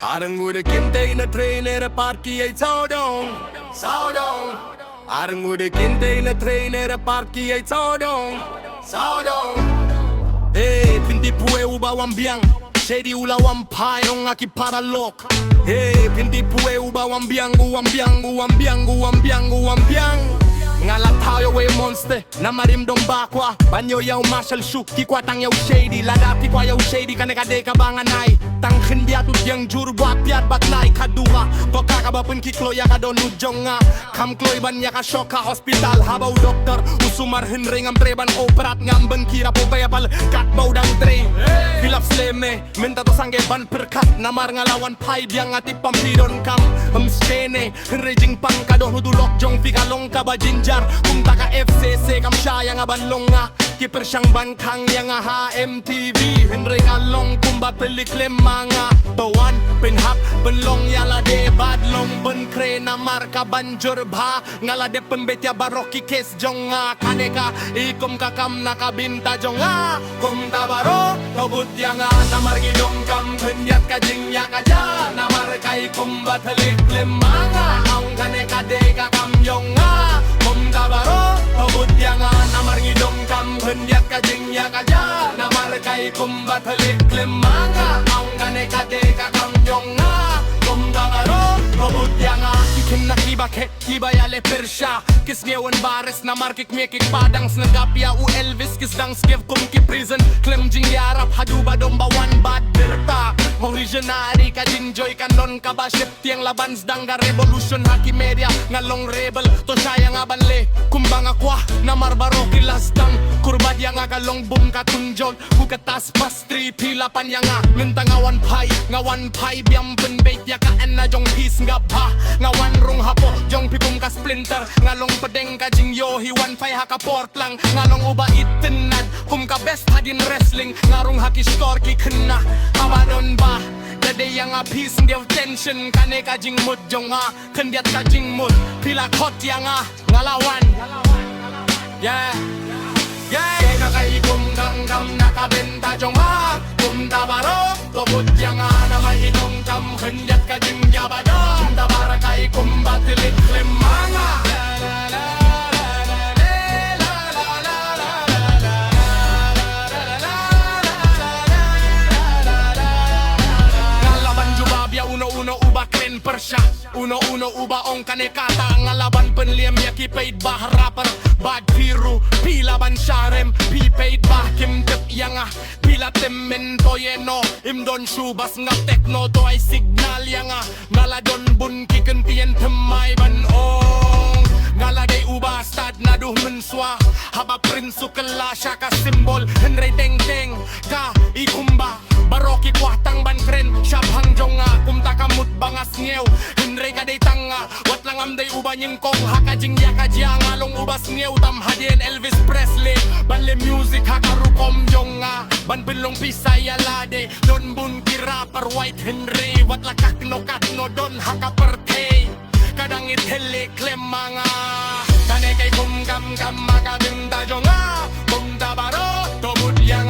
Arang would a kinte in a train at a parky a sawdong. Arang would a kinte in a train at a parky a sawdong. Hey, pindi pue uba wambiang. Shady ula wampai on aki paralok. Hey, pindi pue uba wambiang. Ngala tayo we monster na marim dong bakwa banyo yaw marshal shoot ki kwa tang yaw shady lada pi kwa yaw shady kane kade ka banganay tang khindia tu yang jur ba piat batlay kadura to ka ba pun ki klo ya ka don ujonga kam kloy ban ya ka shoka hospital habaw doktor usumar hinring am treban operat ngam ben kira po kaya pal kat bau dang tre Philip sleme menta to sangge ban perkat namar ngalawan pai biang ati pampiron kam stene hinrejing pang kadon hudulok jong fikalong ka ba kung taka FCC kam siya nga banlong nga kiper siyang bangkang yang nga HMTV Henry kalong kumba peliklem mga bawan pinhap benlong yala de badlong ben kre na marka banjur bha ngala de pembetya baroki kes jong nga kaneka ikum kakam nakabinta jong nga kum tabaro tobut yang nga namargi dong kam penyat kajing ya kaja namar kai kumba peliklem mga aung kaneka de kakam jong nga tabaro tobut yang namar ngidong kam henyak kajing ya kaja namar kai kumbat halik lemanga aung kane kade kakam jonga kum tabaro tobut yang ikin nakiba ke kiba ya le persha kis ngewan bares namar kik mekik padang snagapia u Elvis kis dang skev kum ki prison klem jing yarap haduba domba wan bad berta originary kajing joy kanon kabaship tiang laban dangga revolution haki media ngalong rebel to saya nga banle kumbang akwa na marbaro kilasdang kurbad yang akalong bum katunjol bukatas pastri pilapan yang ngentang ngawan pai biam benbait ya ka na jong his nga pa ngawan rung hapo jong pipum ka splinter ngalong pedeng kajing yo hiwan pai haka port lang ngalong uba itenad kum ka best hadin wrestling ngarung haki store ki kena abanon ba Dade yang peace ndew tension kane kajing mud jonga kendiat kajing mud pila kot yang ngalawan yeah kena kai kum gam nakabenta jonga kum tabaro tobut yang nama hidung kam kendiat kajing jabado kum tabara kai kum batilit lemanga Persya uno uba ong kanekata ngalaban penliam ya kipaid bah rapper bad biru pila ban sharem pipaid bah kim tep yang pila temen toyeno imdon shubas nga tekno to ay signal yang ngaladon bun kikentien temay ban ong ngaladay uba stad na duh menswa haba prinsu kela syaka simbol henry teng ka ikumba baroki kuatang ban kren syabhang jonga kumta kamut bangas ngew henry kaday tanga wat lang amday uba nyingkong hakajing yakajia ngalong ubas ngew tam hadien Elvis Presley banle music hakarukom jonga ban belong pisay alade don bun kirapar white henry wat lakakno katno don hakaperte kadang itele klemanga kane kay kum kam makabinta jonga kum tabaro tobut yang